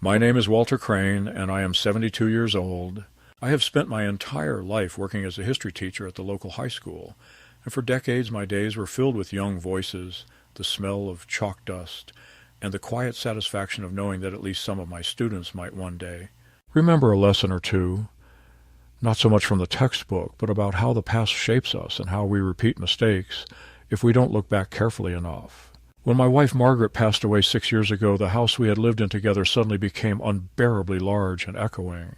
My name is Walter Crane, and I am 72 years old. I have spent my entire life working as a history teacher at the local high school, and for decades my days were filled with young voices, the smell of chalk dust, and the quiet satisfaction of knowing that at least some of my students might one day remember a lesson or two, not so much from the textbook, but about how the past shapes us and how we repeat mistakes if we don't look back carefully enough. When my wife Margaret passed away 6 years ago, the house we had lived in together suddenly became unbearably large and echoing.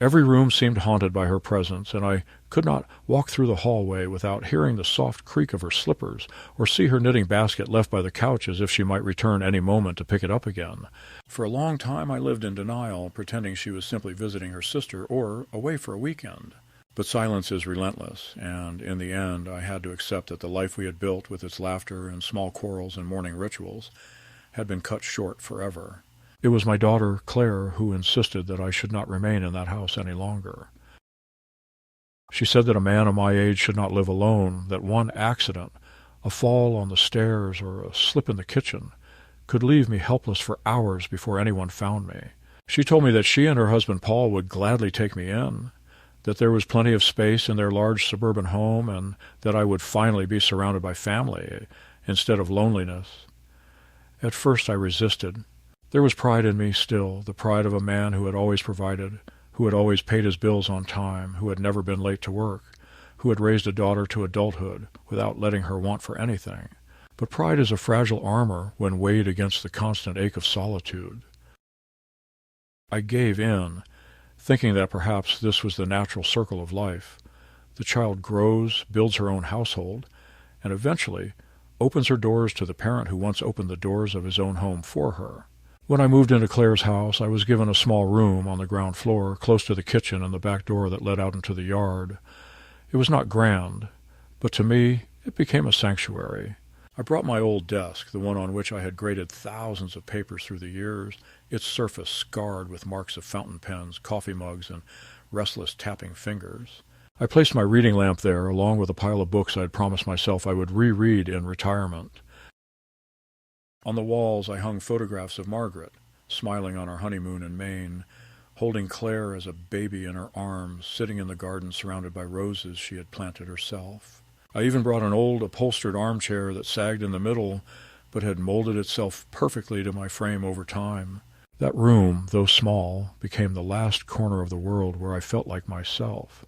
Every room seemed haunted by her presence, and I could not walk through the hallway without hearing the soft creak of her slippers, or see her knitting basket left by the couch as if she might return any moment to pick it up again. For a long time I lived in denial, pretending she was simply visiting her sister or away for a weekend. But silence is relentless, and in the end I had to accept that the life we had built with its laughter and small quarrels and morning rituals had been cut short forever. It was my daughter, Claire, who insisted that I should not remain in that house any longer. She said that a man of my age should not live alone, that one accident, a fall on the stairs or a slip in the kitchen, could leave me helpless for hours before anyone found me. She told me that she and her husband Paul would gladly take me in, that there was plenty of space in their large suburban home, and that I would finally be surrounded by family instead of loneliness. At first I resisted. There was pride in me still, the pride of a man who had always provided, who had always paid his bills on time, who had never been late to work, who had raised a daughter to adulthood without letting her want for anything. But pride is a fragile armor when weighed against the constant ache of solitude. I gave in, thinking that perhaps this was the natural circle of life. The child grows, builds her own household, and eventually opens her doors to the parent who once opened the doors of his own home for her. When I moved into Claire's house, I was given a small room on the ground floor, close to the kitchen and the back door that led out into the yard. It was not grand, but to me it became a sanctuary. I brought my old desk, the one on which I had graded thousands of papers through the years, its surface scarred with marks of fountain pens, coffee mugs, and restless tapping fingers. I placed my reading lamp there, along with a pile of books I had promised myself I would reread in retirement. On the walls I hung photographs of Margaret, smiling on our honeymoon in Maine, holding Claire as a baby in her arms, sitting in the garden surrounded by roses she had planted herself. I even brought an old upholstered armchair that sagged in the middle, but had molded itself perfectly to my frame over time. That room, though small, became the last corner of the world where I felt like myself,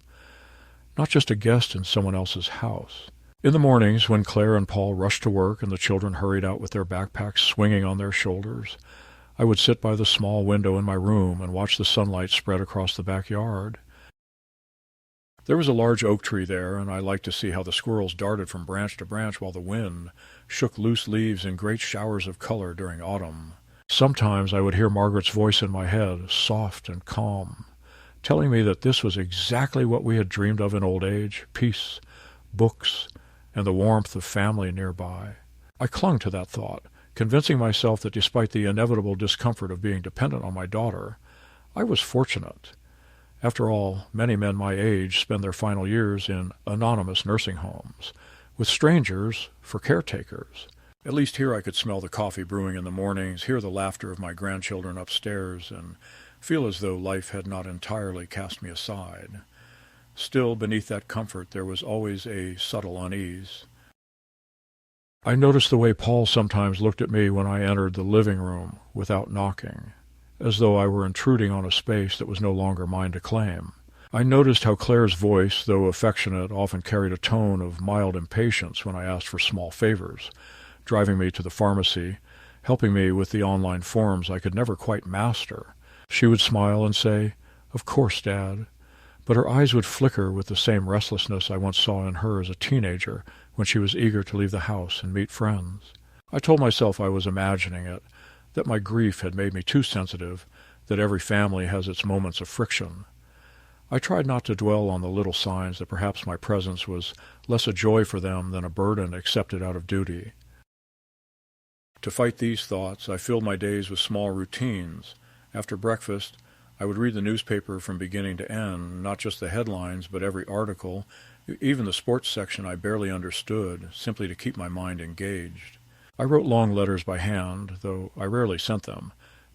not just a guest in someone else's house. In the mornings, when Claire and Paul rushed to work and the children hurried out with their backpacks swinging on their shoulders, I would sit by the small window in my room and watch the sunlight spread across the backyard. There was a large oak tree there, and I liked to see how the squirrels darted from branch to branch while the wind shook loose leaves in great showers of color during autumn. Sometimes I would hear Margaret's voice in my head, soft and calm, telling me that this was exactly what we had dreamed of in old age: peace, books, and the warmth of family nearby. I clung to that thought, convincing myself that despite the inevitable discomfort of being dependent on my daughter, I was fortunate. After all, many men my age spend their final years in anonymous nursing homes, with strangers for caretakers. At least here I could smell the coffee brewing in the mornings, hear the laughter of my grandchildren upstairs, and feel as though life had not entirely cast me aside. Still, beneath that comfort, there was always a subtle unease. I noticed the way Paul sometimes looked at me when I entered the living room without knocking, as though I were intruding on a space that was no longer mine to claim. I noticed how Claire's voice, though affectionate, often carried a tone of mild impatience when I asked for small favors, driving me to the pharmacy, helping me with the online forms I could never quite master. She would smile and say, "Of course, Dad," but her eyes would flicker with the same restlessness I once saw in her as a teenager when she was eager to leave the house and meet friends. I told myself I was imagining it, that my grief had made me too sensitive, that every family has its moments of friction. I tried not to dwell on the little signs that perhaps my presence was less a joy for them than a burden accepted out of duty. To fight these thoughts, I filled my days with small routines. After breakfast, I would read the newspaper from beginning to end, not just the headlines, but every article, even the sports section I barely understood, simply to keep my mind engaged. I wrote long letters by hand, though I rarely sent them,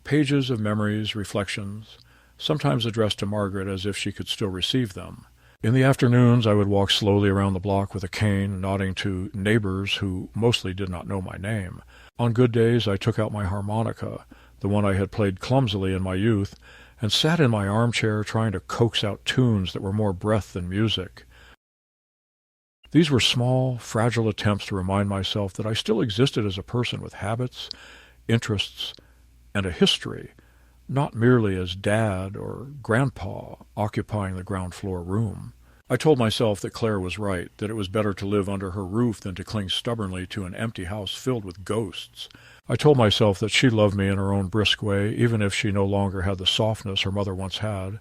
pages of memories, reflections, sometimes addressed to Margaret as if she could still receive them. In the afternoons I would walk slowly around the block with a cane, nodding to neighbors who mostly did not know my name. On good days I took out my harmonica, the one I had played clumsily in my youth, and sat in my armchair trying to coax out tunes that were more breath than music. These were small, fragile attempts to remind myself that I still existed as a person with habits, interests, and a history, not merely as Dad or Grandpa occupying the ground floor room. I told myself that Claire was right, that it was better to live under her roof than to cling stubbornly to an empty house filled with ghosts. I told myself that she loved me in her own brisk way, even if she no longer had the softness her mother once had,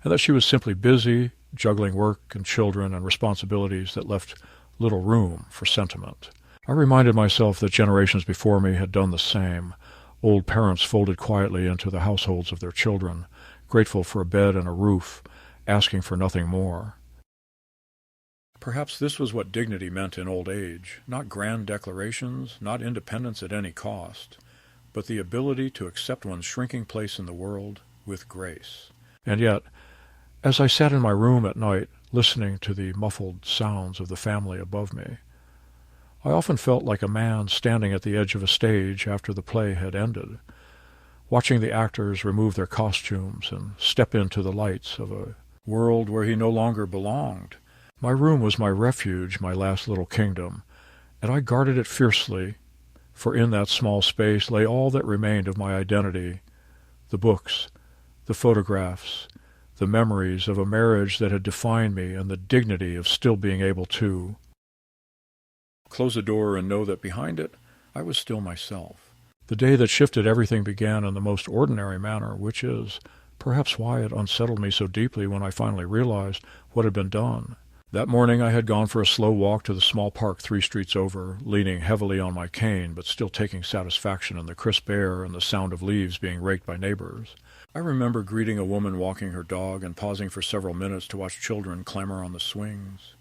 and that she was simply busy, juggling work and children and responsibilities that left little room for sentiment. I reminded myself that generations before me had done the same. Old parents folded quietly into the households of their children, grateful for a bed and a roof, asking for nothing more. Perhaps this was what dignity meant in old age, not grand declarations, not independence at any cost, but the ability to accept one's shrinking place in the world with grace. And yet, as I sat in my room at night, listening to the muffled sounds of the family above me, I often felt like a man standing at the edge of a stage after the play had ended, watching the actors remove their costumes and step into the lights of a world where he no longer belonged. My room was my refuge, my last little kingdom, and I guarded it fiercely, for in that small space lay all that remained of my identity, the books, the photographs, the memories of a marriage that had defined me, and the dignity of still being able to close the door and know that behind it I was still myself. The day that shifted everything began in the most ordinary manner, which is perhaps why it unsettled me so deeply when I finally realized what had been done. That morning I had gone for a slow walk to the small park 3 streets over, leaning heavily on my cane, but still taking satisfaction in the crisp air and the sound of leaves being raked by neighbors. I remember greeting a woman walking her dog and pausing for several minutes to watch children clamber on the swings.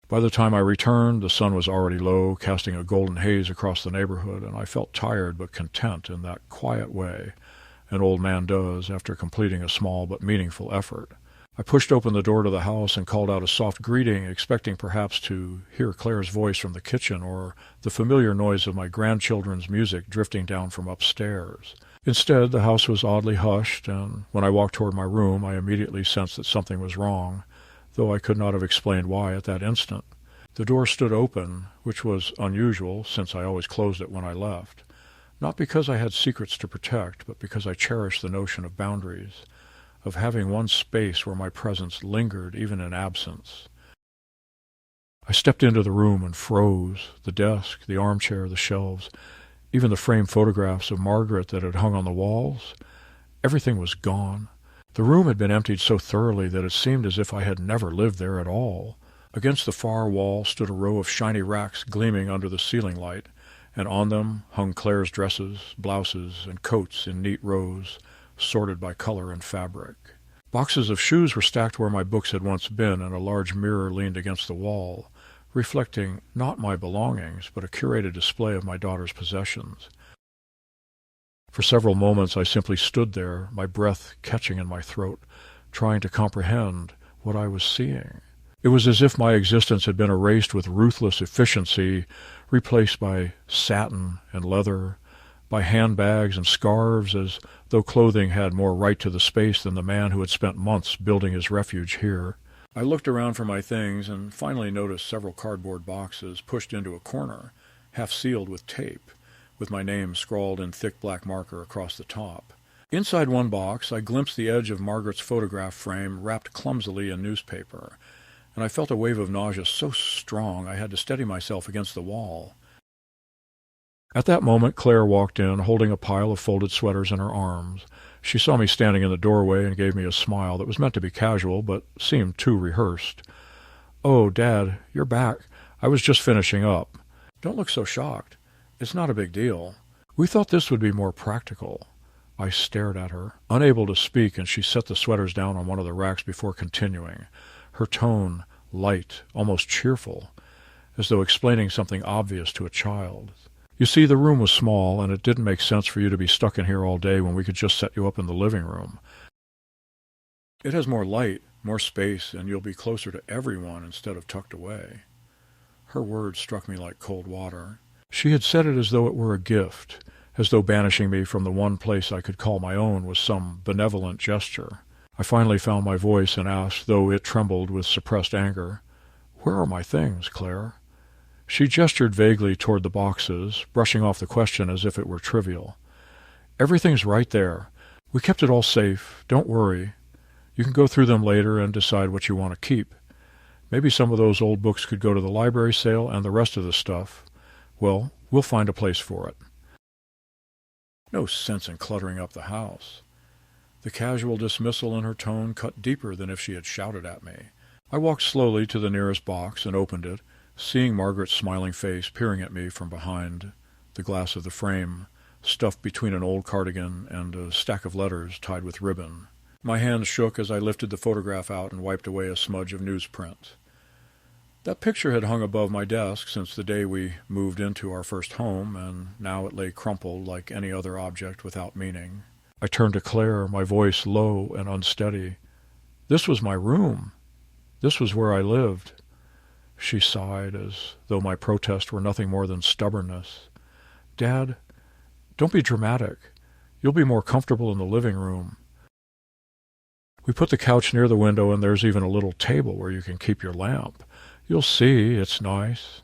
By the time I returned, the sun was already low, casting a golden haze across the neighborhood, and I felt tired but content in that quiet way an old man does after completing a small but meaningful effort. I pushed open the door to the house and called out a soft greeting, expecting perhaps to hear Claire's voice from the kitchen or the familiar noise of my grandchildren's music drifting down from upstairs. Instead, the house was oddly hushed, and when I walked toward my room, I immediately sensed that something was wrong, though I could not have explained why at that instant. The door stood open, which was unusual, since I always closed it when I left, not because I had secrets to protect, but because I cherished the notion of boundaries, of having one space where my presence lingered even in absence. I stepped into the room and froze. The desk, the armchair, the shelves, even the framed photographs of Margaret that had hung on the walls, everything was gone. The room had been emptied so thoroughly that it seemed as if I had never lived there at all. Against the far wall stood a row of shiny racks gleaming under the ceiling light, and on them hung Claire's dresses, blouses, and coats in neat rows, sorted by color and fabric. Boxes of shoes were stacked where my books had once been, and a large mirror leaned against the wall, reflecting not my belongings, but a curated display of my daughter's possessions. For several moments I simply stood there, my breath catching in my throat, trying to comprehend what I was seeing. It was as if my existence had been erased with ruthless efficiency, replaced by satin and leather, by handbags and scarves, as though clothing had more right to the space than the man who had spent months building his refuge here. I looked around for my things and finally noticed several cardboard boxes pushed into a corner, half sealed with tape, with my name scrawled in thick black marker across the top. Inside one box I glimpsed the edge of Margaret's photograph frame wrapped clumsily in newspaper, and I felt a wave of nausea so strong I had to steady myself against the wall. At that moment Claire walked in, holding a pile of folded sweaters in her arms. She saw me standing in the doorway and gave me a smile that was meant to be casual, but seemed too rehearsed. "Oh, Dad, you're back. I was just finishing up." "Don't look so shocked. It's not a big deal. We thought this would be more practical." I stared at her, unable to speak, and she set the sweaters down on one of the racks before continuing, her tone light, almost cheerful, as though explaining something obvious to a child. You see, the room was small, and it didn't make sense for you to be stuck in here all day when we could just set you up in the living room. It has more light, more space, and you'll be closer to everyone instead of tucked away." Her words struck me like cold water. She had said it as though it were a gift, as though banishing me from the one place I could call my own was some benevolent gesture. I finally found my voice and asked, though it trembled with suppressed anger, "Where are my things, Claire?" She gestured vaguely toward the boxes, brushing off the question as if it were trivial. "Everything's right there. We kept it all safe. Don't worry. You can go through them later and decide what you want to keep. Maybe some of those old books could go to the library sale, and the rest of the stuff, well, we'll find a place for it." No sense in cluttering up the house. The casual dismissal in her tone cut deeper than if she had shouted at me. I walked slowly to the nearest box and opened it, seeing Margaret's smiling face peering at me from behind the glass of the frame, stuffed between an old cardigan and a stack of letters tied with ribbon. My hand shook as I lifted the photograph out and wiped away a smudge of newsprint. That picture had hung above my desk since the day we moved into our first home, and now it lay crumpled like any other object without meaning. I turned to Claire, my voice low and unsteady. "This was my room. This was where I lived." She sighed, as though my protest were nothing more than stubbornness. "Dad, don't be dramatic. You'll be more comfortable in the living room. We put the couch near the window, and there's even a little table where you can keep your lamp. You'll see, it's nice.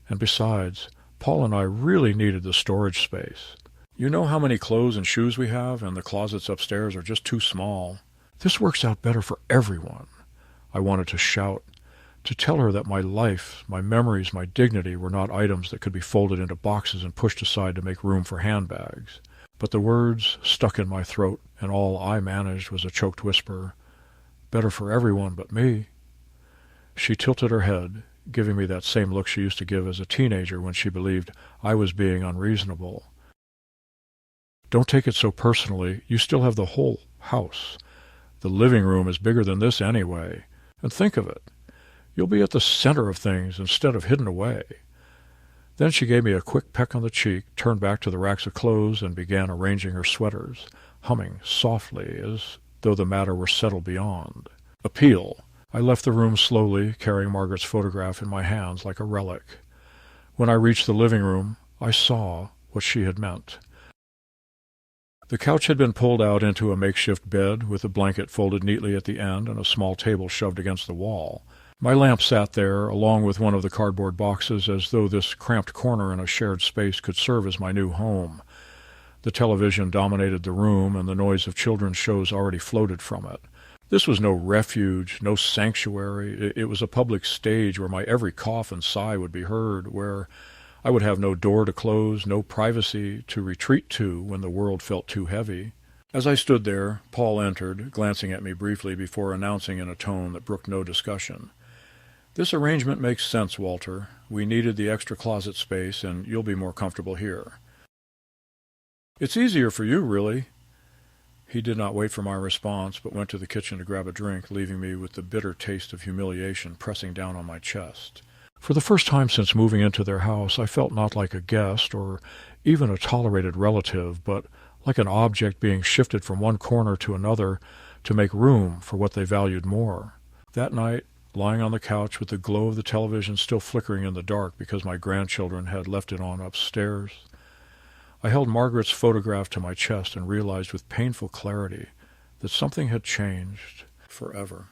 And besides, Paul and I really needed the storage space. You know how many clothes and shoes we have, and the closets upstairs are just too small. This works out better for everyone." I wanted to shout, to tell her that my life, my memories, my dignity were not items that could be folded into boxes and pushed aside to make room for handbags. But the words stuck in my throat, and all I managed was a choked whisper, "Better for everyone but me." She tilted her head, giving me that same look she used to give as a teenager when she believed I was being unreasonable. "Don't take it so personally. You still have the whole house. The living room is bigger than this anyway. And think of it. You'll be at the center of things instead of hidden away." Then she gave me a quick peck on the cheek, turned back to the racks of clothes, and began arranging her sweaters, humming softly as though the matter were settled beyond. Appeal. I left the room slowly, carrying Margaret's photograph in my hands like a relic. When I reached the living room, I saw what she had meant. The couch had been pulled out into a makeshift bed, with a blanket folded neatly at the end and a small table shoved against the wall. My lamp sat there, along with one of the cardboard boxes, as though this cramped corner in a shared space could serve as my new home. The television dominated the room, and the noise of children's shows already floated from it. This was no refuge, no sanctuary. It was a public stage where my every cough and sigh would be heard, where I would have no door to close, no privacy to retreat to when the world felt too heavy. As I stood there, Paul entered, glancing at me briefly before announcing in a tone that brooked no discussion, "This arrangement makes sense, Walter. We needed the extra closet space, and you'll be more comfortable here." "It's easier for you, really." He did not wait for my response, but went to the kitchen to grab a drink, leaving me with the bitter taste of humiliation pressing down on my chest. For the first time since moving into their house, I felt not like a guest or even a tolerated relative, but like an object being shifted from one corner to another to make room for what they valued more. That night, lying on the couch with the glow of the television still flickering in the dark because my grandchildren had left it on upstairs, I held Margaret's photograph to my chest and realized with painful clarity that something had changed forever.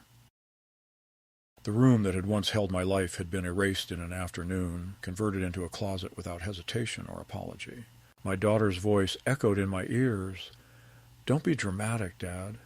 The room that had once held my life had been erased in an afternoon, converted into a closet without hesitation or apology. My daughter's voice echoed in my ears, "Don't be dramatic, Dad."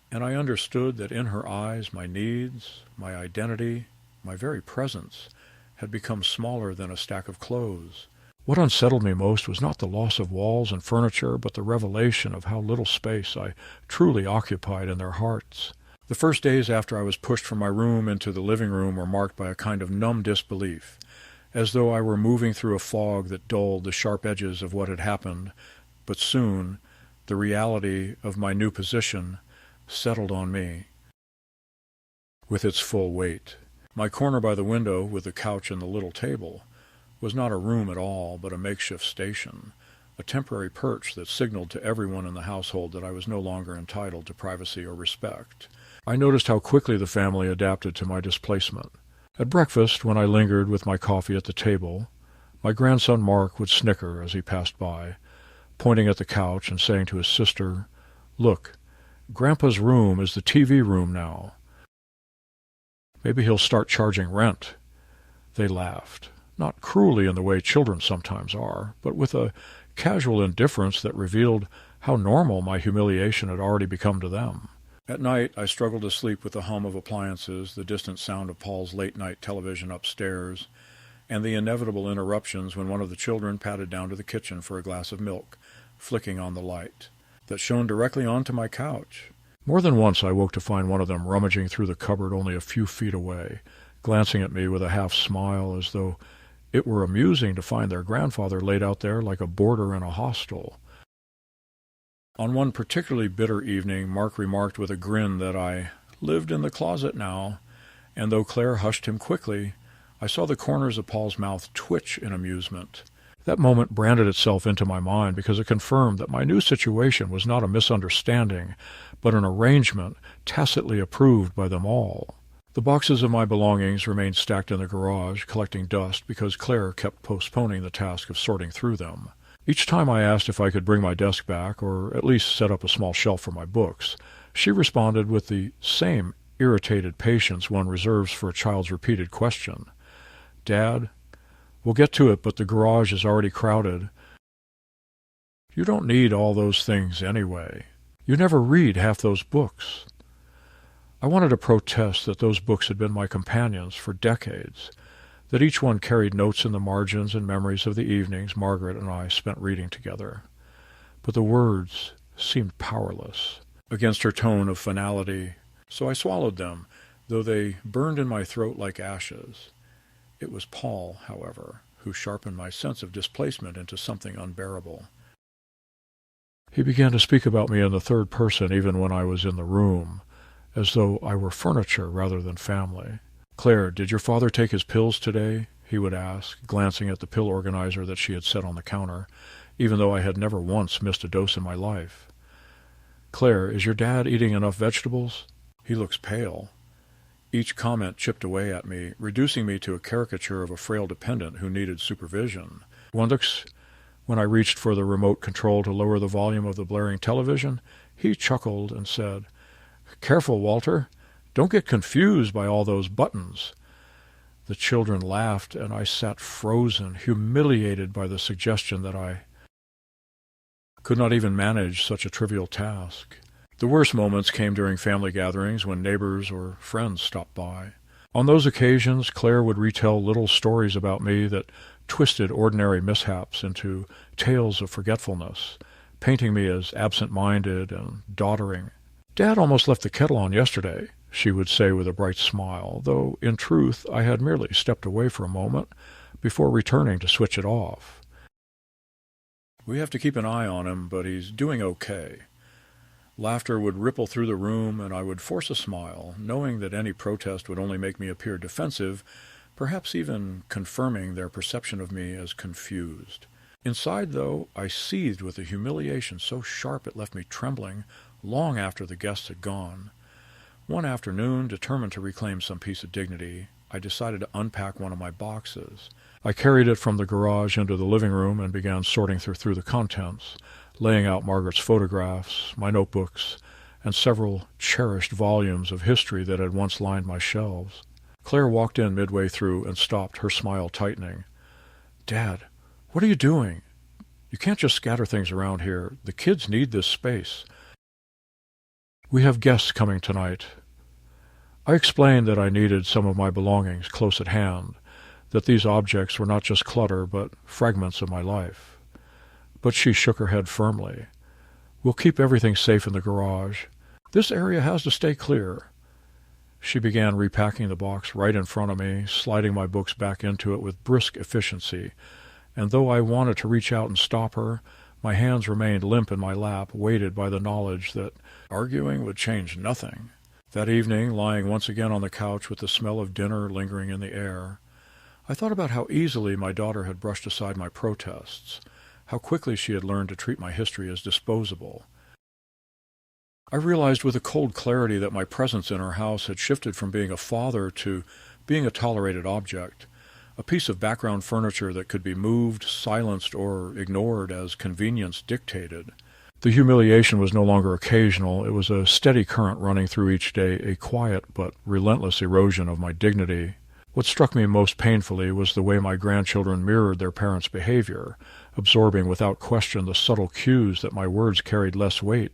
And I understood that in her eyes my needs, my identity, my very presence had become smaller than a stack of clothes. What unsettled me most was not the loss of walls and furniture, but the revelation of how little space I truly occupied in their hearts. The first days after I was pushed from my room into the living room were marked by a kind of numb disbelief, as though I were moving through a fog that dulled the sharp edges of what had happened, but soon the reality of my new position settled on me with its full weight. My corner by the window, with the couch and the little table, was not a room at all, but a makeshift station, a temporary perch that signaled to everyone in the household that I was no longer entitled to privacy or respect. I noticed how quickly the family adapted to my displacement. At breakfast, when I lingered with my coffee at the table, my grandson Mark would snicker as he passed by, pointing at the couch and saying to his sister, "Look, Grandpa's room is the TV room now. Maybe he'll start charging rent." They laughed, not cruelly in the way children sometimes are, but with a casual indifference that revealed how normal my humiliation had already become to them. At night, I struggled to sleep with the hum of appliances, the distant sound of Paul's late-night television upstairs, and the inevitable interruptions when one of the children padded down to the kitchen for a glass of milk, flicking on the light that shone directly onto my couch. More than once I woke to find one of them rummaging through the cupboard only a few feet away, glancing at me with a half-smile as though it were amusing to find their grandfather laid out there like a boarder in a hostel. On one particularly bitter evening, Mark remarked with a grin that I lived in the closet now, and though Claire hushed him quickly, I saw the corners of Paul's mouth twitch in amusement. That moment branded itself into my mind because it confirmed that my new situation was not a misunderstanding, but an arrangement tacitly approved by them all. The boxes of my belongings remained stacked in the garage, collecting dust because Claire kept postponing the task of sorting through them. Each time I asked if I could bring my desk back, or at least set up a small shelf for my books, she responded with the same irritated patience one reserves for a child's repeated question. "Dad, we'll get to it, but the garage is already crowded." "You don't need all those things anyway. You never read half those books." I wanted to protest that those books had been my companions for decades, that each one carried notes in the margins and memories of the evenings Margaret and I spent reading together. But the words seemed powerless against her tone of finality, so I swallowed them, though they burned in my throat like ashes. It was Paul, however, who sharpened my sense of displacement into something unbearable. He began to speak about me in the third person even when I was in the room, as though I were furniture rather than family. "Claire, did your father take his pills today?" he would ask, glancing at the pill organizer that she had set on the counter, even though I had never once missed a dose in my life. "Claire, is your dad eating enough vegetables? He looks pale." Each comment chipped away at me, reducing me to a caricature of a frail dependent who needed supervision. Once, when I reached for the remote control to lower the volume of the blaring television, he chuckled and said, "Careful, Walter. Don't get confused by all those buttons." The children laughed, and I sat frozen, humiliated by the suggestion that I could not even manage such a trivial task. The worst moments came during family gatherings when neighbors or friends stopped by. On those occasions, Claire would retell little stories about me that twisted ordinary mishaps into tales of forgetfulness, painting me as absent-minded and doddering. "Dad almost left the kettle on yesterday," she would say with a bright smile, though in truth I had merely stepped away for a moment before returning to switch it off. "We have to keep an eye on him, but he's doing okay." Laughter would ripple through the room, and I would force a smile, knowing that any protest would only make me appear defensive, perhaps even confirming their perception of me as confused. Inside, though, I seethed with a humiliation so sharp it left me trembling long after the guests had gone. One afternoon, determined to reclaim some piece of dignity, I decided to unpack one of my boxes. I carried it from the garage into the living room and began sorting through the contents, laying out Margaret's photographs, my notebooks, and several cherished volumes of history that had once lined my shelves. Claire walked in midway through and stopped, her smile tightening. "Dad, what are you doing? You can't just scatter things around here. The kids need this space." "We have guests coming tonight." I explained that I needed some of my belongings close at hand, that these objects were not just clutter but fragments of my life. But she shook her head firmly. "We'll keep everything safe in the garage. This area has to stay clear." She began repacking the box right in front of me, sliding my books back into it with brisk efficiency, and though I wanted to reach out and stop her, my hands remained limp in my lap, weighted by the knowledge that arguing would change nothing. That evening, lying once again on the couch with the smell of dinner lingering in the air, I thought about how easily my daughter had brushed aside my protests, how quickly she had learned to treat my history as disposable. I realized with a cold clarity that my presence in her house had shifted from being a father to being a tolerated object, a piece of background furniture that could be moved, silenced, or ignored as convenience dictated. The humiliation was no longer occasional. It was a steady current running through each day, a quiet but relentless erosion of my dignity. What struck me most painfully was the way my grandchildren mirrored their parents' behavior, absorbing without question the subtle cues that my words carried less weight,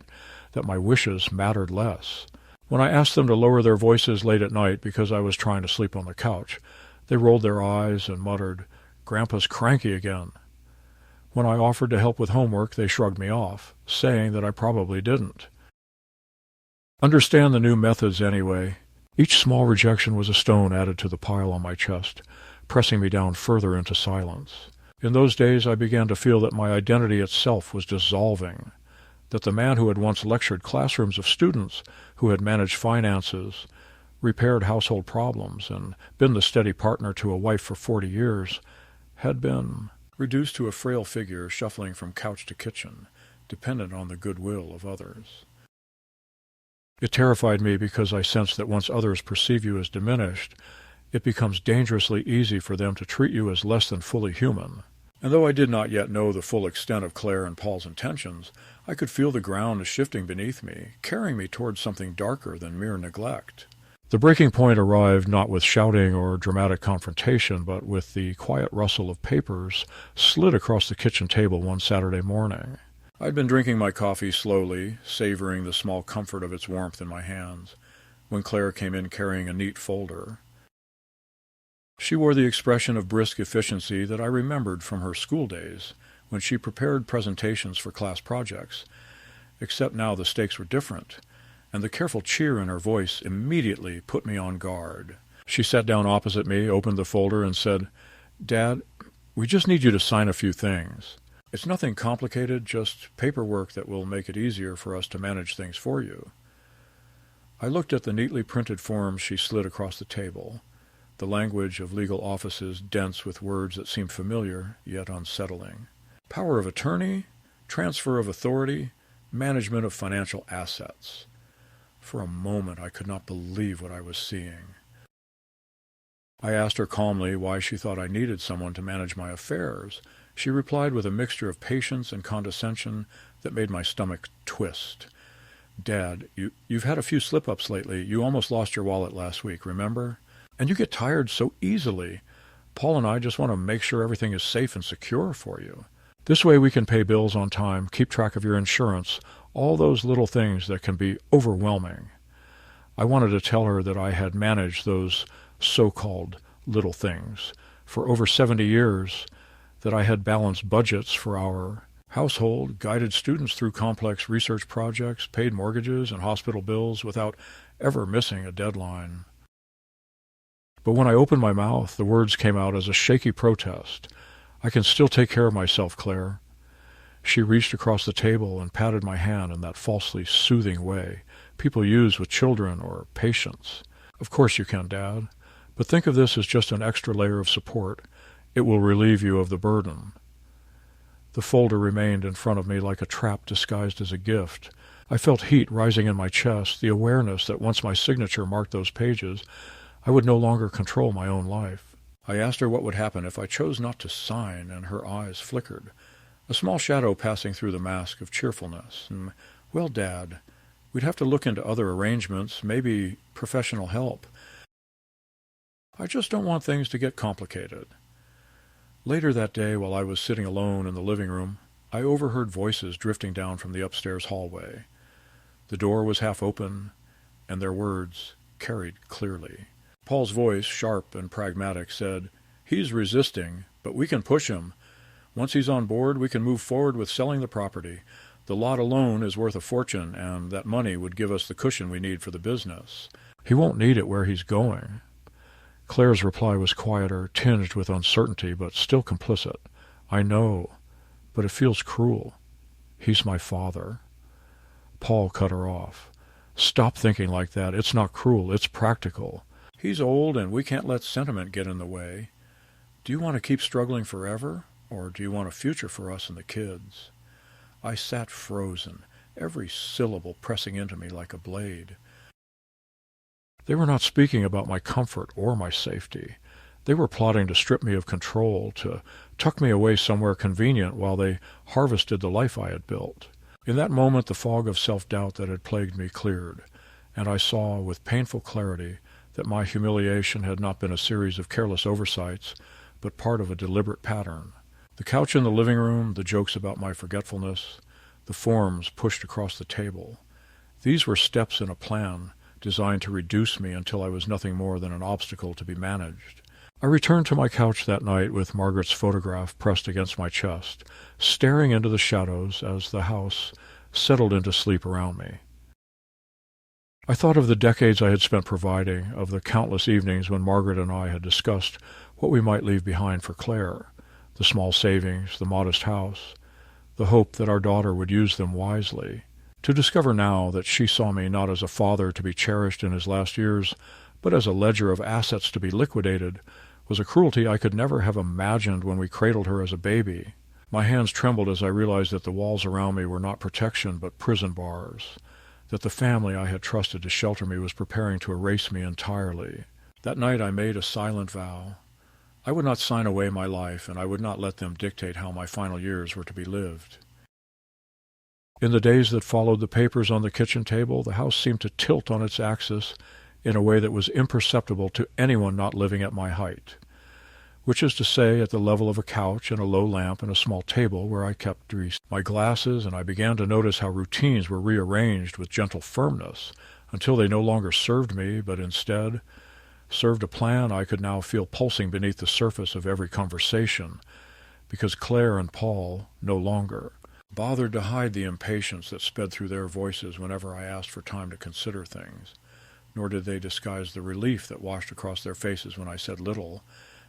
that my wishes mattered less. When I asked them to lower their voices late at night because I was trying to sleep on the couch, they rolled their eyes and muttered, "Grandpa's cranky again." When I offered to help with homework, they shrugged me off, saying that I probably didn't. Understand the new methods anyway. Each small rejection was a stone added to the pile on my chest, pressing me down further into silence. In those days I began to feel that my identity itself was dissolving, that the man who had once lectured classrooms of students, who had managed finances, repaired household problems, and been the steady partner to a wife for 40 years, had been reduced to a frail figure shuffling from couch to kitchen, dependent on the goodwill of others. It terrified me because I sensed that once others perceive you as diminished, it becomes dangerously easy for them to treat you as less than fully human. And though I did not yet know the full extent of Claire and Paul's intentions, I could feel the ground shifting beneath me, carrying me towards something darker than mere neglect. The breaking point arrived not with shouting or dramatic confrontation, but with the quiet rustle of papers slid across the kitchen table one Saturday morning. I'd been drinking my coffee slowly, savoring the small comfort of its warmth in my hands, when Claire came in carrying a neat folder. She wore the expression of brisk efficiency that I remembered from her school days, when she prepared presentations for class projects, except now the stakes were different, and the careful cheer in her voice immediately put me on guard. She sat down opposite me, opened the folder, and said, "Dad, we just need you to sign a few things. It's nothing complicated, just paperwork that will make it easier for us to manage things for you." I looked at the neatly printed forms she slid across the table, the language of legal offices dense with words that seemed familiar, yet unsettling. Power of attorney, transfer of authority, management of financial assets. For a moment I could not believe what I was seeing. I asked her calmly why she thought I needed someone to manage my affairs. She replied with a mixture of patience and condescension that made my stomach twist. "Dad, you've had a few slip-ups lately. You almost lost your wallet last week, remember? And you get tired so easily. Paul and I just want to make sure everything is safe and secure for you. This way we can pay bills on time, keep track of your insurance, all those little things that can be overwhelming." I wanted to tell her that I had managed those so-called little things for over 70 years, that I had balanced budgets for our household, guided students through complex research projects, paid mortgages and hospital bills without ever missing a deadline. But when I opened my mouth, the words came out as a shaky protest. "I can still take care of myself, Claire." She reached across the table and patted my hand in that falsely soothing way people use with children or patients. "Of course you can, Dad. But think of this as just an extra layer of support. It will relieve you of the burden." The folder remained in front of me like a trap disguised as a gift. I felt heat rising in my chest, the awareness that once my signature marked those pages, I would no longer control my own life. I asked her what would happen if I chose not to sign, and her eyes flickered, a small shadow passing through the mask of cheerfulness. "Well, Dad, we'd have to look into other arrangements, maybe professional help. I just don't want things to get complicated." Later that day, while I was sitting alone in the living room, I overheard voices drifting down from the upstairs hallway. The door was half open, and their words carried clearly. Paul's voice, sharp and pragmatic, said, "He's resisting, but we can push him. Once he's on board, we can move forward with selling the property. The lot alone is worth a fortune, and that money would give us the cushion we need for the business. He won't need it where he's going." Claire's reply was quieter, tinged with uncertainty, but still complicit. "I know, but it feels cruel. He's my father." Paul cut her off. "Stop thinking like that. It's not cruel. It's practical. He's old, and we can't let sentiment get in the way. Do you want to keep struggling forever, or do you want a future for us and the kids?" I sat frozen, every syllable pressing into me like a blade. They were not speaking about my comfort or my safety. They were plotting to strip me of control, to tuck me away somewhere convenient while they harvested the life I had built. In that moment the fog of self-doubt that had plagued me cleared, and I saw with painful clarity that my humiliation had not been a series of careless oversights, but part of a deliberate pattern. The couch in the living room, the jokes about my forgetfulness, the forms pushed across the table, these were steps in a plan designed to reduce me until I was nothing more than an obstacle to be managed. I returned to my couch that night with Margaret's photograph pressed against my chest, staring into the shadows as the house settled into sleep around me. I thought of the decades I had spent providing, of the countless evenings when Margaret and I had discussed what we might leave behind for Claire, the small savings, the modest house, the hope that our daughter would use them wisely. To discover now that she saw me not as a father to be cherished in his last years, but as a ledger of assets to be liquidated, was a cruelty I could never have imagined when we cradled her as a baby. My hands trembled as I realized that the walls around me were not protection but prison bars, that the family I had trusted to shelter me was preparing to erase me entirely. That night I made a silent vow. I would not sign away my life, and I would not let them dictate how my final years were to be lived. In the days that followed the papers on the kitchen table, the house seemed to tilt on its axis in a way that was imperceptible to anyone not living at my height, which is to say at the level of a couch and a low lamp and a small table where I kept my glasses, and I began to notice how routines were rearranged with gentle firmness until they no longer served me, but instead served a plan I could now feel pulsing beneath the surface of every conversation, because Claire and Paul no longer bothered to hide the impatience that sped through their voices whenever I asked for time to consider things, nor did they disguise the relief that washed across their faces when I said little,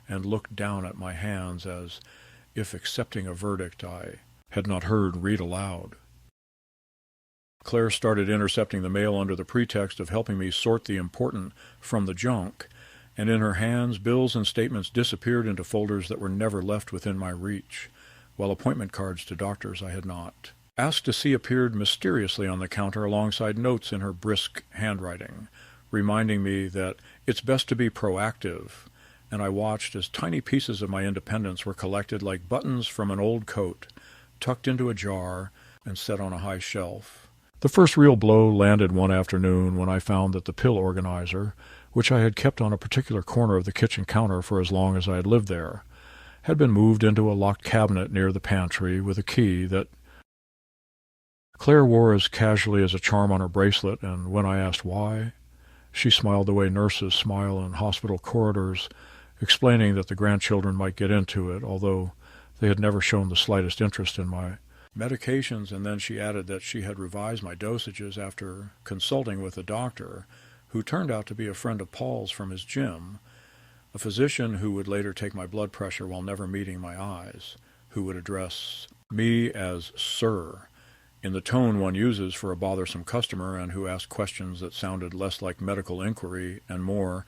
and looked down at my hands as if accepting a verdict I had not heard read aloud. Claire started intercepting the mail under the pretext of helping me sort the important from the junk, and in her hands bills and statements disappeared into folders that were never left within my reach, while appointment cards to doctors I had not asked to see appeared mysteriously on the counter alongside notes in her brisk handwriting, reminding me that it's best to be proactive, and I watched as tiny pieces of my independence were collected like buttons from an old coat, tucked into a jar and set on a high shelf. The first real blow landed one afternoon when I found that the pill organizer, which I had kept on a particular corner of the kitchen counter for as long as I had lived there, had been moved into a locked cabinet near the pantry with a key that Claire wore as casually as a charm on her bracelet, and when I asked why, she smiled the way nurses smile in hospital corridors, explaining that the grandchildren might get into it, although they had never shown the slightest interest in my medications, and then she added that she had revised my dosages after consulting with a doctor who turned out to be a friend of Paul's from his gym, a physician who would later take my blood pressure while never meeting my eyes, who would address me as Sir, in the tone one uses for a bothersome customer, and who asked questions that sounded less like medical inquiry and more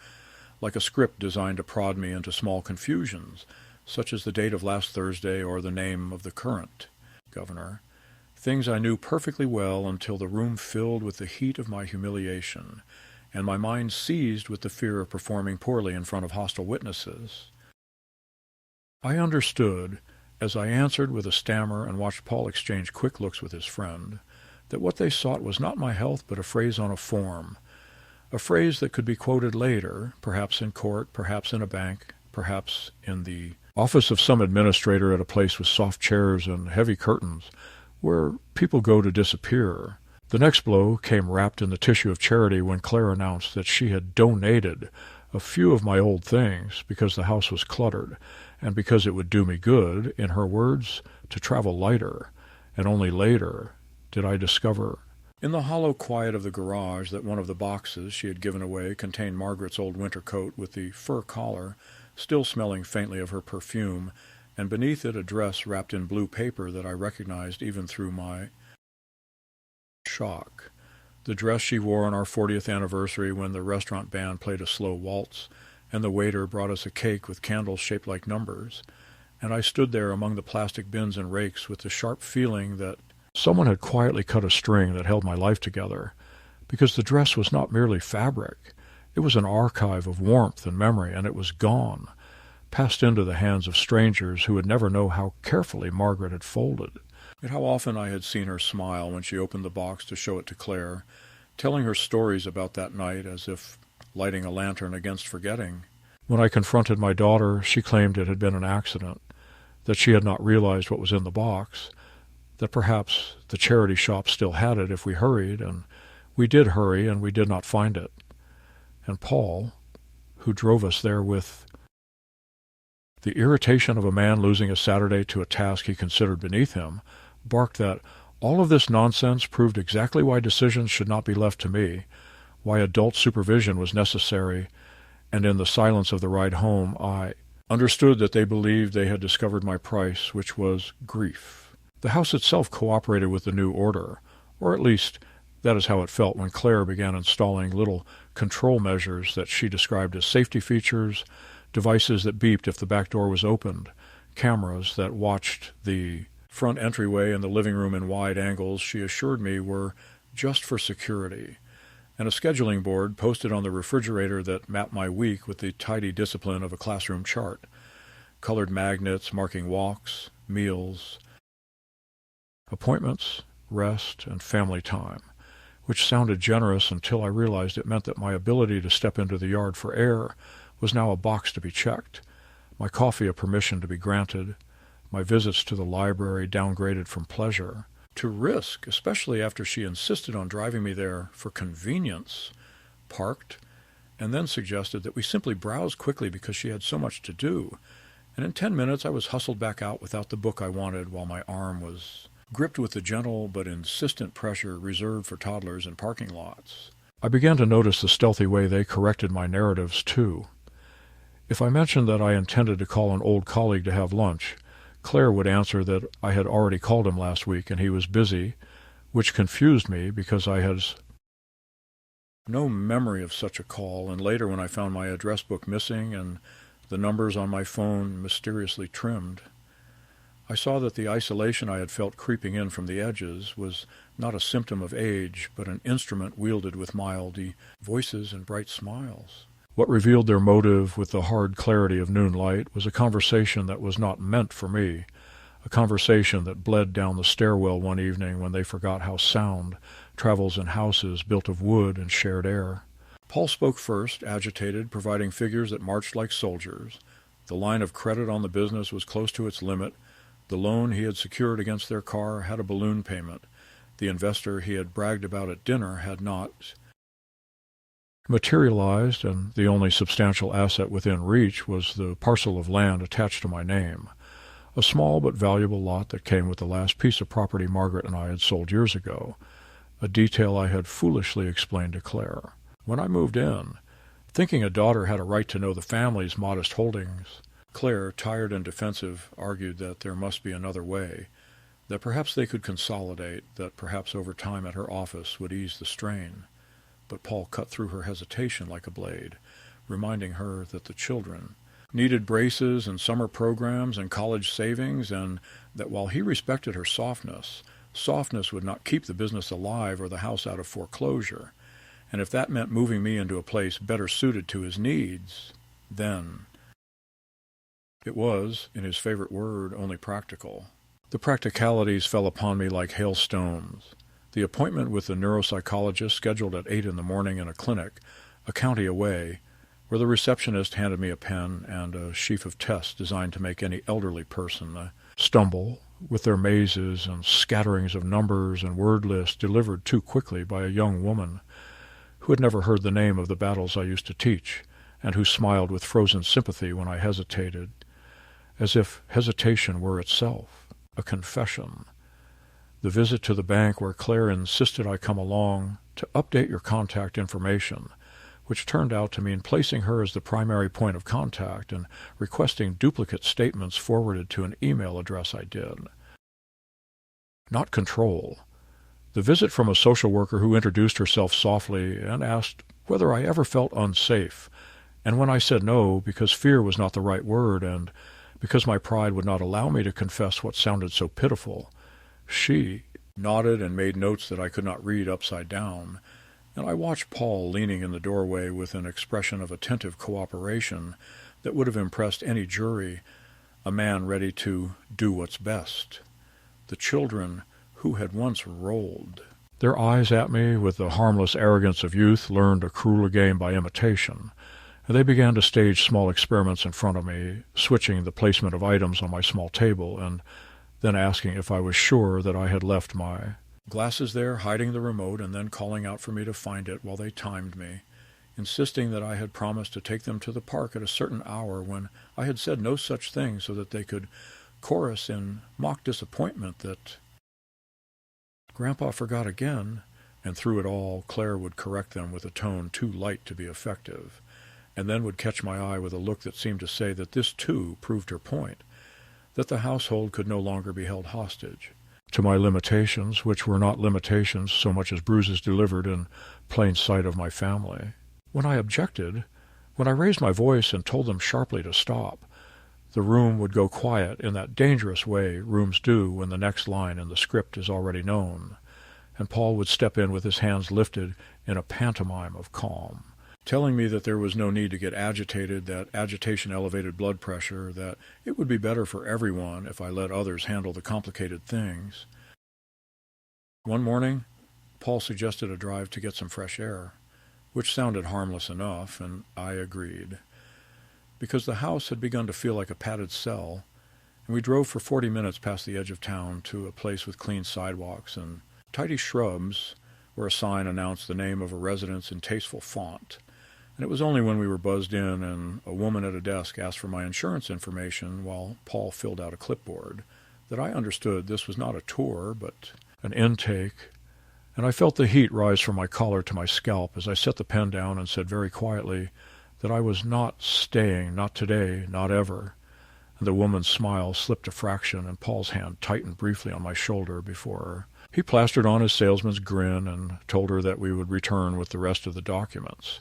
like a script designed to prod me into small confusions, such as the date of last Thursday or the name of the current governor, things I knew perfectly well until the room filled with the heat of my humiliation, and my mind seized with the fear of performing poorly in front of hostile witnesses. I understood, as I answered with a stammer and watched Paul exchange quick looks with his friend, that what they sought was not my health but a phrase on a form, a phrase that could be quoted later, perhaps in court, perhaps in a bank, perhaps in the office of some administrator at a place with soft chairs and heavy curtains, where people go to disappear. The next blow came wrapped in the tissue of charity when Claire announced that she had donated a few of my old things because the house was cluttered, and because it would do me good, in her words, to travel lighter, and only later did I discover in the hollow quiet of the garage that one of the boxes she had given away contained Margaret's old winter coat with the fur collar, still smelling faintly of her perfume, and beneath it a dress wrapped in blue paper that I recognized even through my shock. The dress she wore on our 40th anniversary when the restaurant band played a slow waltz, and the waiter brought us a cake with candles shaped like numbers, and I stood there among the plastic bins and rakes with the sharp feeling that someone had quietly cut a string that held my life together, because the dress was not merely fabric. It was an archive of warmth and memory, and it was gone, passed into the hands of strangers who would never know how carefully Margaret had folded. And how often I had seen her smile when she opened the box to show it to Claire, telling her stories about that night as if lighting a lantern against forgetting. When I confronted my daughter, she claimed it had been an accident, that she had not realized what was in the box, that perhaps the charity shop still had it if we hurried, and we did hurry, and we did not find it. And Paul, who drove us there with the irritation of a man losing a Saturday to a task he considered beneath him, barked that all of this nonsense proved exactly why decisions should not be left to me, why adult supervision was necessary, and in the silence of the ride home I understood that they believed they had discovered my price, which was grief. The house itself cooperated with the new order, or at least that is how it felt when Claire began installing little control measures that she described as safety features, devices that beeped if the back door was opened, cameras that watched the front entryway and the living room in wide angles she assured me were just for security, and a scheduling board posted on the refrigerator that mapped my week with the tidy discipline of a classroom chart, colored magnets marking walks, meals, appointments, rest, and family time, which sounded generous until I realized it meant that my ability to step into the yard for air was now a box to be checked, my coffee a permission to be granted, my visits to the library downgraded from pleasure to risk, especially after she insisted on driving me there for convenience, parked, and then suggested that we simply browse quickly because she had so much to do, and in 10 minutes I was hustled back out without the book I wanted while my arm was gripped with the gentle but insistent pressure reserved for toddlers in parking lots. I began to notice the stealthy way they corrected my narratives, too. If I mentioned that I intended to call an old colleague to have lunch, Claire would answer that I had already called him last week and he was busy, which confused me because I had no memory of such a call, and later when I found my address book missing and the numbers on my phone mysteriously trimmed, I saw that the isolation I had felt creeping in from the edges was not a symptom of age, but an instrument wielded with mild voices and bright smiles. What revealed their motive with the hard clarity of noonlight was a conversation that was not meant for me, a conversation that bled down the stairwell one evening when they forgot how sound travels in houses built of wood and shared air. Paul spoke first, agitated, providing figures that marched like soldiers. The line of credit on the business was close to its limit. The loan he had secured against their car had a balloon payment. The investor he had bragged about at dinner had not materialized, and the only substantial asset within reach was the parcel of land attached to my name, a small but valuable lot that came with the last piece of property Margaret and I had sold years ago, a detail I had foolishly explained to Claire. When I moved in, thinking a daughter had a right to know the family's modest holdings, Claire, tired and defensive, argued that there must be another way, that perhaps they could consolidate, that perhaps over time at her office would ease the strain. But Paul cut through her hesitation like a blade, reminding her that the children needed braces and summer programs and college savings, and that while he respected her softness would not keep the business alive or the house out of foreclosure, and if that meant moving me into a place better suited to his needs, then it was, in his favorite word, only practical. The practicalities fell upon me like hailstones. The appointment with the neuropsychologist, scheduled at 8 a.m. in a clinic, a county away, where the receptionist handed me a pen and a sheaf of tests designed to make any elderly person stumble, with their mazes and scatterings of numbers and word lists delivered too quickly by a young woman who had never heard the name of the battles I used to teach, and who smiled with frozen sympathy when I hesitated, as if hesitation were itself a confession. The visit to the bank where Claire insisted I come along to update your contact information, which turned out to mean placing her as the primary point of contact and requesting duplicate statements forwarded to an email address I did. Not control. The visit from a social worker who introduced herself softly and asked whether I ever felt unsafe, And when I said no, because fear was not the right word, and because my pride would not allow me to confess what sounded so pitiful, she nodded and made notes that I could not read upside down, and I watched Paul leaning in the doorway with an expression of attentive cooperation that would have impressed any jury, a man ready to do what's best. The children who had once rolled their eyes at me with the harmless arrogance of youth learned a crueler game by imitation, and they began to stage small experiments in front of me, switching the placement of items on my small table, and then asking if I was sure that I had left my glasses there, hiding the remote, and then calling out for me to find it while they timed me, insisting that I had promised to take them to the park at a certain hour when I had said no such thing, so that they could chorus in mock disappointment that Grandpa forgot again, and through it all Claire would correct them with a tone too light to be effective, and then would catch my eye with a look that seemed to say that this too proved her point, that the household could no longer be held hostage to my limitations, which were not limitations so much as bruises delivered in plain sight of my family. When I objected, when I raised my voice and told them sharply to stop, the room would go quiet in that dangerous way rooms do when the next line in the script is already known, and Paul would step in with his hands lifted in a pantomime of calm, telling me that there was no need to get agitated, that agitation elevated blood pressure, that it would be better for everyone if I let others handle the complicated things. One morning, Paul suggested a drive to get some fresh air, which sounded harmless enough, and I agreed, because the house had begun to feel like a padded cell, and we drove for 40 minutes past the edge of town to a place with clean sidewalks and tidy shrubs where a sign announced the name of a residence in tasteful font. And it was only when we were buzzed in and a woman at a desk asked for my insurance information while Paul filled out a clipboard that I understood this was not a tour but an intake, and I felt the heat rise from my collar to my scalp as I set the pen down and said very quietly that I was not staying, not today, not ever. And the woman's smile slipped a fraction, and Paul's hand tightened briefly on my shoulder before he plastered on his salesman's grin and told her that we would return with the rest of the documents.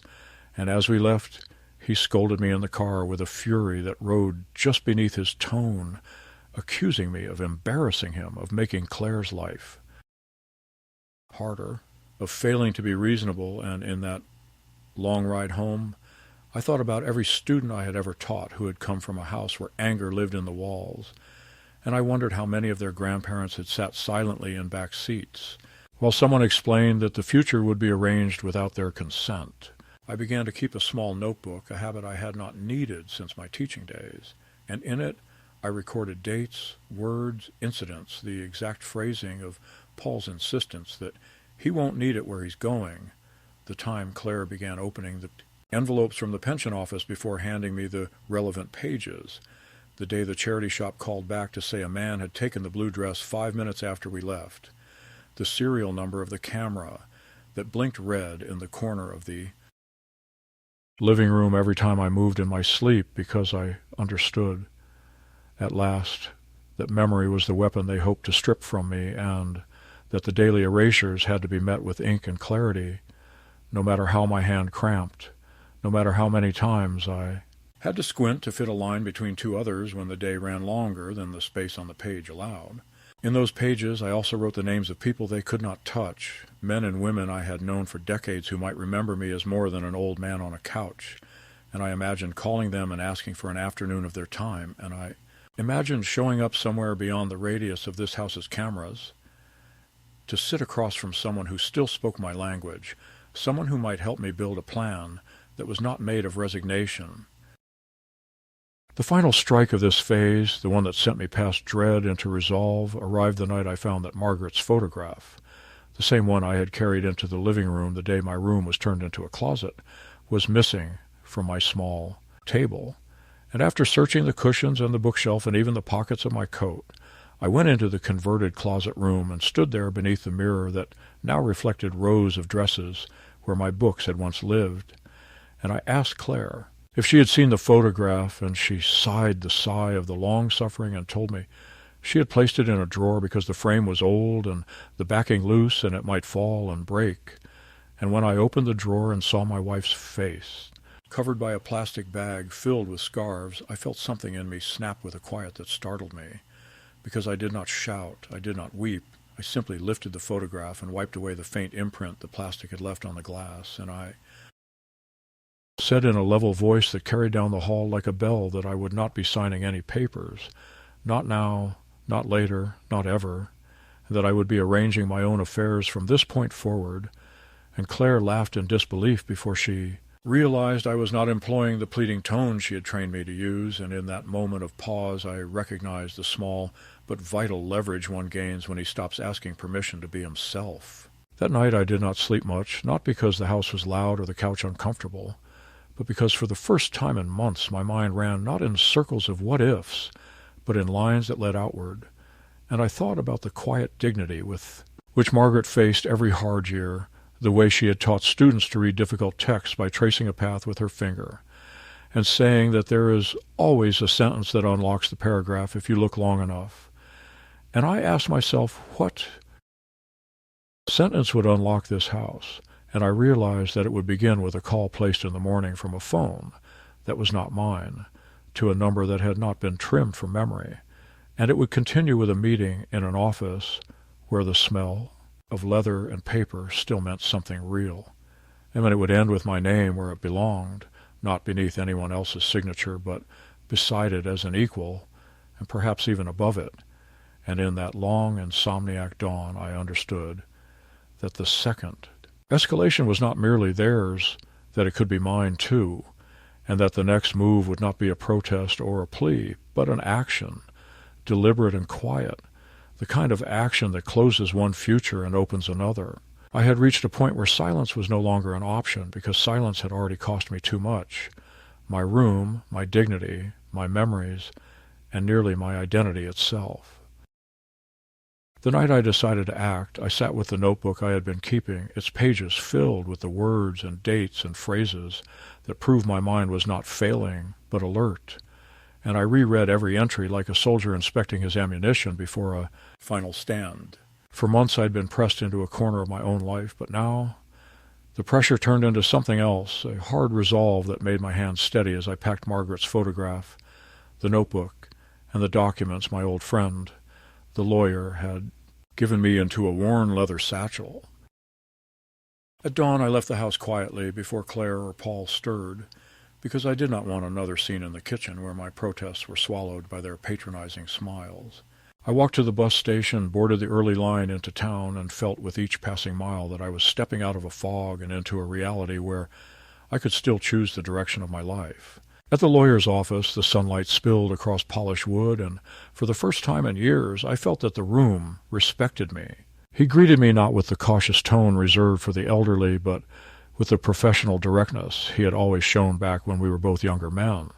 And as we left, he scolded me in the car with a fury that rode just beneath his tone, accusing me of embarrassing him, of making Claire's life harder, of failing to be reasonable, and in that long ride home, I thought about every student I had ever taught who had come from a house where anger lived in the walls, and I wondered how many of their grandparents had sat silently in back seats, while someone explained that the future would be arranged without their consent. I began to keep a small notebook, a habit I had not needed since my teaching days, and in it I recorded dates, words, incidents, the exact phrasing of Paul's insistence that he won't need it where he's going, the time Claire began opening the envelopes from the pension office before handing me the relevant pages, the day the charity shop called back to say a man had taken the blue dress 5 minutes after we left, the serial number of the camera that blinked red in the corner of the living room every time I moved in my sleep, because I understood at last that memory was the weapon they hoped to strip from me, and that the daily erasures had to be met with ink and clarity, no matter how my hand cramped, no matter how many times I had to squint to fit a line between two others when the day ran longer than the space on the page allowed. In those pages I also wrote the names of people they could not touch, men and women I had known for decades who might remember me as more than an old man on a couch, and I imagined calling them and asking for an afternoon of their time, and I imagined showing up somewhere beyond the radius of this house's cameras, to sit across from someone who still spoke my language, someone who might help me build a plan that was not made of resignation. The final strike of this phase, the one that sent me past dread into resolve, arrived the night I found that Margaret's photograph, the same one I had carried into the living room the day my room was turned into a closet, was missing from my small table. And after searching the cushions and the bookshelf and even the pockets of my coat, I went into the converted closet room and stood there beneath the mirror that now reflected rows of dresses where my books had once lived. And I asked Claire if she had seen the photograph, and she sighed the sigh of the long-suffering and told me she had placed it in a drawer because the frame was old and the backing loose and it might fall and break. And when I opened the drawer and saw my wife's face, Covered by a plastic bag filled with scarves, I felt something in me snap with a quiet that startled me. Because I did not shout, I did not weep, I simply lifted the photograph and wiped away the faint imprint the plastic had left on the glass, and I said in a level voice that carried down the hall like a bell that I would not be signing any papers, not now, not later, not ever, and that I would be arranging my own affairs from this point forward, and Claire laughed in disbelief before she realized I was not employing the pleading tone she had trained me to use, and in that moment of pause I recognized the small but vital leverage one gains when he stops asking permission to be himself. That night I did not sleep much, not because the house was loud or the couch uncomfortable, but because for the first time in months my mind ran not in circles of what-ifs, but in lines that led outward, and I thought about the quiet dignity with which Margaret faced every hard year, the way she had taught students to read difficult texts by tracing a path with her finger, and saying that there is always a sentence that unlocks the paragraph if you look long enough. And I asked myself what sentence would unlock this house, and I realized that it would begin with a call placed in the morning from a phone that was not mine, to a number that had not been trimmed from memory, and it would continue with a meeting in an office where the smell of leather and paper still meant something real, and then it would end with my name where it belonged, not beneath anyone else's signature, but beside it as an equal, and perhaps even above it. And in that long insomniac dawn I understood that the second escalation was not merely theirs, that it could be mine too, and that the next move would not be a protest or a plea, but an action, deliberate and quiet, the kind of action that closes one future and opens another. I had reached a point where silence was no longer an option, because silence had already cost me too much. My room, my dignity, my memories, and nearly my identity itself. The night I decided to act, I sat with the notebook I had been keeping, its pages filled with the words and dates and phrases that proved my mind was not failing, but alert, and I reread every entry like a soldier inspecting his ammunition before a final stand. For months I'd been pressed into a corner of my own life, but now the pressure turned into something else, a hard resolve that made my hands steady as I packed Margaret's photograph, the notebook, and the documents my old friend, the lawyer, had given me into a worn leather satchel. At dawn I left the house quietly before Claire or Paul stirred, because I did not want another scene in the kitchen where my protests were swallowed by their patronizing smiles. I walked to the bus station, boarded the early line into town, and felt with each passing mile that I was stepping out of a fog and into a reality where I could still choose the direction of my life. At the lawyer's office, the sunlight spilled across polished wood, and for the first time in years I felt that the room respected me. He greeted me not with the cautious tone reserved for the elderly, but with the professional directness he had always shown back when we were both younger men.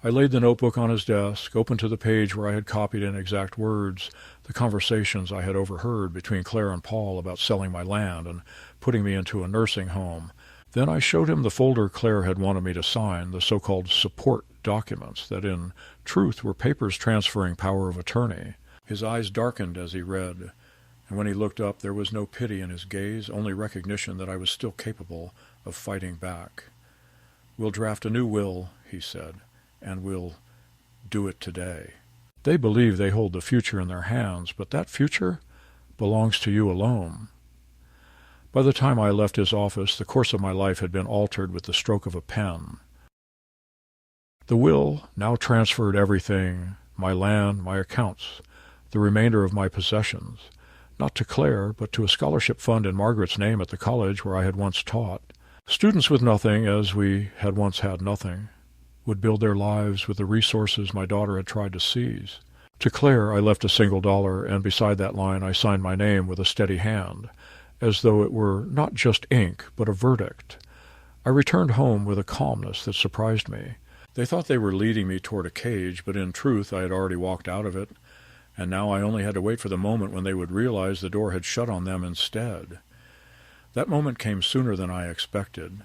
I laid the notebook on his desk, opened to the page where I had copied in exact words the conversations I had overheard between Claire and Paul about selling my land and putting me into a nursing home. Then I showed him the folder Claire had wanted me to sign, the so-called support documents that in truth were papers transferring power of attorney. His eyes darkened as he read, and when he looked up there was no pity in his gaze, only recognition that I was still capable of fighting back. "We'll draft a new will," he said, "and we'll do it today. They believe they hold the future in their hands, but that future belongs to you alone." By the time I left his office, the course of my life had been altered with the stroke of a pen. The will now transferred everything, my land, my accounts, the remainder of my possessions, not to Claire, but to a scholarship fund in Margaret's name at the college where I had once taught. Students with nothing, as we had once had nothing, would build their lives with the resources my daughter had tried to seize. To Claire I left $1, and beside that line I signed my name with a steady hand, as though it were not just ink, but a verdict. I returned home with a calmness that surprised me. They thought they were leading me toward a cage, but in truth I had already walked out of it, and now I only had to wait for the moment when they would realize the door had shut on them instead. That moment came sooner than I expected.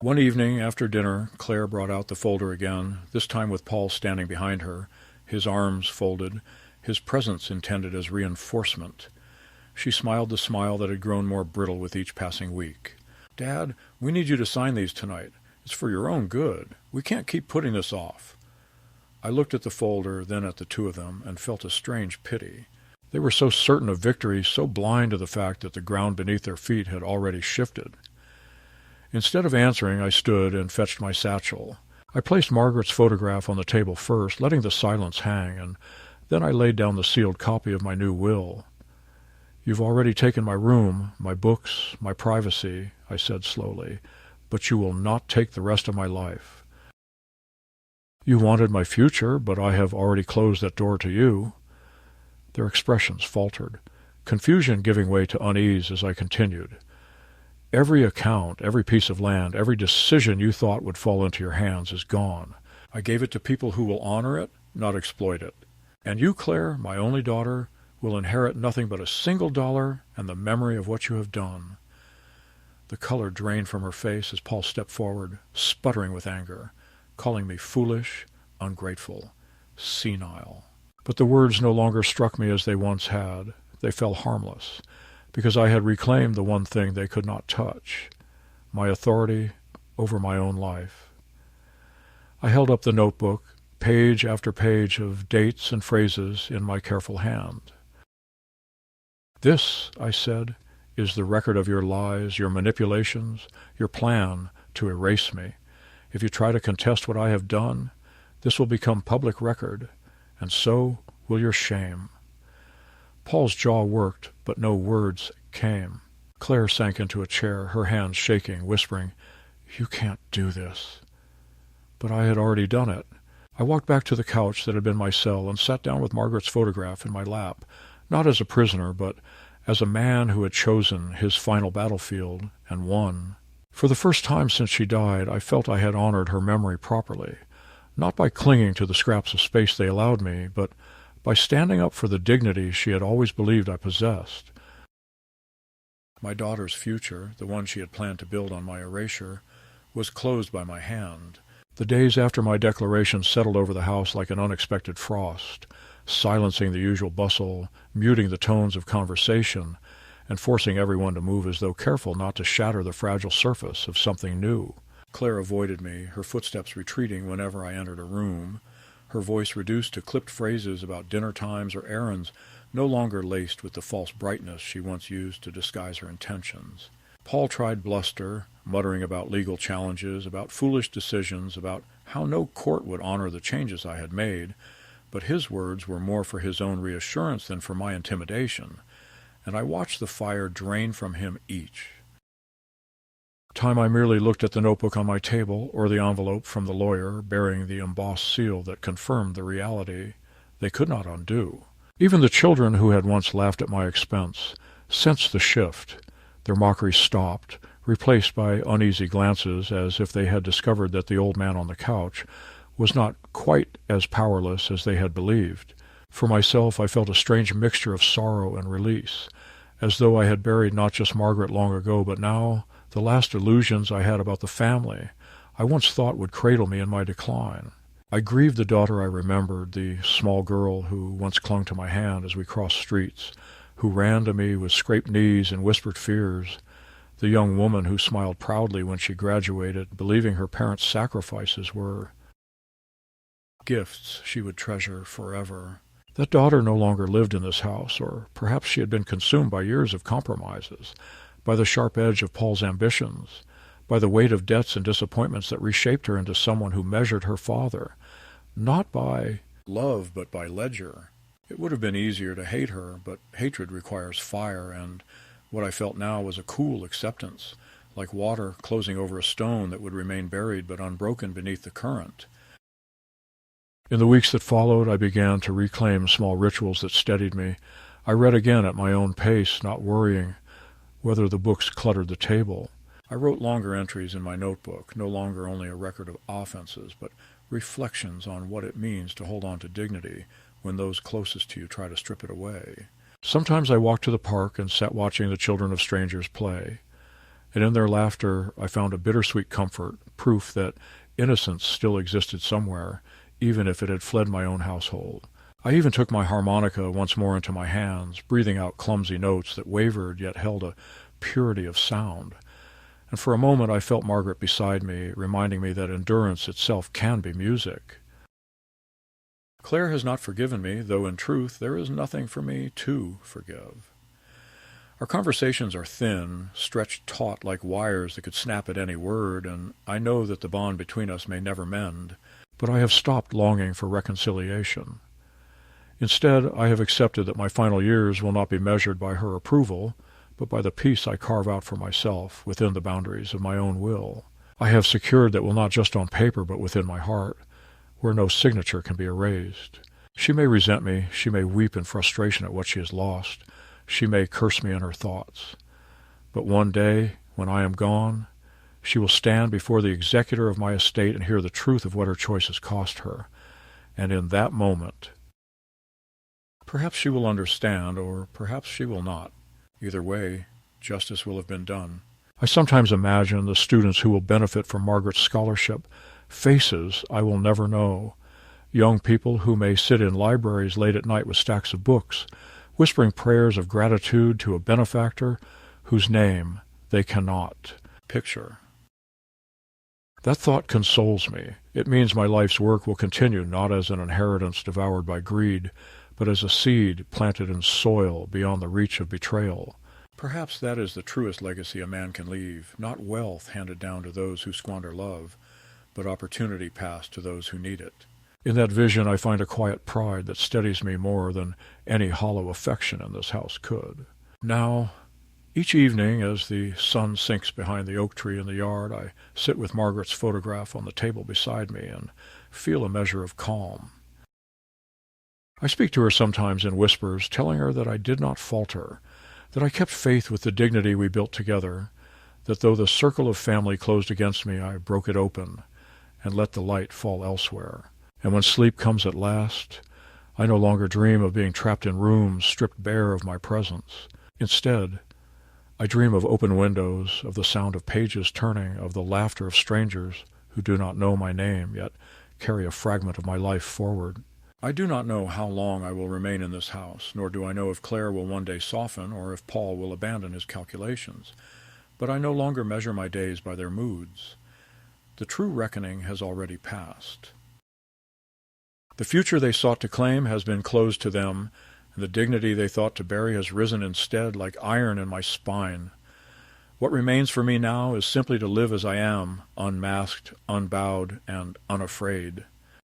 One evening, after dinner, Claire brought out the folder again, this time with Paul standing behind her, his arms folded, his presence intended as reinforcement. She smiled the smile that had grown more brittle with each passing week. "Dad, we need you to sign these tonight. It's for your own good. We can't keep putting this off." I looked at the folder, then at the two of them, and felt a strange pity. They were so certain of victory, so blind to the fact that the ground beneath their feet had already shifted. Instead of answering, I stood and fetched my satchel. I placed Margaret's photograph on the table first, letting the silence hang, and then I laid down the sealed copy of my new will. "You've already taken my room, my books, my privacy," I said slowly, "but you will not take the rest of my life. You wanted my future, but I have already closed that door to you." Their expressions faltered, confusion giving way to unease as I continued. "Every account, every piece of land, every decision you thought would fall into your hands is gone. I gave it to people who will honor it, not exploit it. And you, Claire, my only daughter, will inherit nothing but $1 and the memory of what you have done." The color drained from her face as Paul stepped forward, sputtering with anger, calling me foolish, ungrateful, senile. But the words no longer struck me as they once had. They fell harmless, because I had reclaimed the one thing they could not touch, my authority over my own life. I held up the notebook, page after page of dates and phrases in my careful hand. "This," I said, "is the record of your lies, your manipulations, your plan to erase me. If you try to contest what I have done, this will become public record, and so will your shame." Paul's jaw worked, but no words came. Claire sank into a chair, her hands shaking, whispering, "You can't do this." But I had already done it. I walked back to the couch that had been my cell and sat down with Margaret's photograph in my lap, not as a prisoner, but as a man who had chosen his final battlefield and won. For the first time since she died, I felt I had honored her memory properly, not by clinging to the scraps of space they allowed me, but by standing up for the dignity she had always believed I possessed. My daughter's future, the one she had planned to build on my erasure, was closed by my hand. The days after my declaration settled over the house like an unexpected frost, silencing the usual bustle, muting the tones of conversation, and forcing everyone to move as though careful not to shatter the fragile surface of something new. Claire avoided me, her footsteps retreating whenever I entered a room, her voice reduced to clipped phrases about dinner times or errands, no longer laced with the false brightness she once used to disguise her intentions. Paul tried bluster, muttering about legal challenges, about foolish decisions, about how no court would honor the changes I had made, but his words were more for his own reassurance than for my intimidation, and I watched the fire drain from him each time I merely looked at the notebook on my table or the envelope from the lawyer bearing the embossed seal that confirmed the reality they could not undo. Even the children who had once laughed at my expense sensed the shift. Their mockery stopped, replaced by uneasy glances as if they had discovered that the old man on the couch was not quite as powerless as they had believed. For myself, I felt a strange mixture of sorrow and release, as though I had buried not just Margaret long ago, but now the last illusions I had about the family I once thought would cradle me in my decline. I grieved the daughter I remembered, the small girl who once clung to my hand as we crossed streets, who ran to me with scraped knees and whispered fears, the young woman who smiled proudly when she graduated, believing her parents' sacrifices were gifts she would treasure forever. That daughter no longer lived in this house, or perhaps she had been consumed by years of compromises, by the sharp edge of Paul's ambitions, by the weight of debts and disappointments that reshaped her into someone who measured her father, not by love but by ledger. It would have been easier to hate her, but hatred requires fire, and what I felt now was a cool acceptance, like water closing over a stone that would remain buried but unbroken beneath the current. In the weeks that followed, I began to reclaim small rituals that steadied me. I read again at my own pace, not worrying whether the books cluttered the table. I wrote longer entries in my notebook, no longer only a record of offenses, but reflections on what it means to hold on to dignity when those closest to you try to strip it away. Sometimes I walked to the park and sat watching the children of strangers play, and in their laughter I found a bittersweet comfort, proof that innocence still existed somewhere, even if it had fled my own household. I even took my harmonica once more into my hands, breathing out clumsy notes that wavered yet held a purity of sound. and for a moment I felt Margaret beside me, reminding me that endurance itself can be music. Claire has not forgiven me, though in truth there is nothing for me to forgive. Our conversations are thin, stretched taut like wires that could snap at any word, and I know that the bond between us may never mend, but I have stopped longing for reconciliation. Instead, I have accepted that my final years will not be measured by her approval, but by the peace I carve out for myself within the boundaries of my own will. I have secured that will not just on paper but within my heart, where no signature can be erased. She may resent me, she may weep in frustration at what she has lost, she may curse me in her thoughts. But one day, when I am gone, she will stand before the executor of my estate and hear the truth of what her choices cost her. And in that moment, perhaps she will understand, or perhaps she will not. Either way, justice will have been done. I sometimes imagine the students who will benefit from Margaret's scholarship, faces I will never know, young people who may sit in libraries late at night with stacks of books, whispering prayers of gratitude to a benefactor whose name they cannot picture. That thought consoles me. It means my life's work will continue not as an inheritance devoured by greed, but as a seed planted in soil beyond the reach of betrayal. Perhaps that is the truest legacy a man can leave, not wealth handed down to those who squander love, but opportunity passed to those who need it. In that vision I find a quiet pride that steadies me more than any hollow affection in this house could. Now, each evening as the sun sinks behind the oak tree in the yard, I sit with Margaret's photograph on the table beside me and feel a measure of calm. I speak to her sometimes in whispers, telling her that I did not falter, that I kept faith with the dignity we built together, that though the circle of family closed against me, I broke it open and let the light fall elsewhere. And when sleep comes at last, I no longer dream of being trapped in rooms stripped bare of my presence. Instead, I dream of open windows, of the sound of pages turning, of the laughter of strangers who do not know my name, yet carry a fragment of my life forward. I do not know how long I will remain in this house, nor do I know if Claire will one day soften or if Paul will abandon his calculations. But I no longer measure my days by their moods. The true reckoning has already passed. The future they sought to claim has been closed to them, and the dignity they thought to bury has risen instead like iron in my spine. What remains for me now is simply to live as I am, unmasked, unbowed, and unafraid.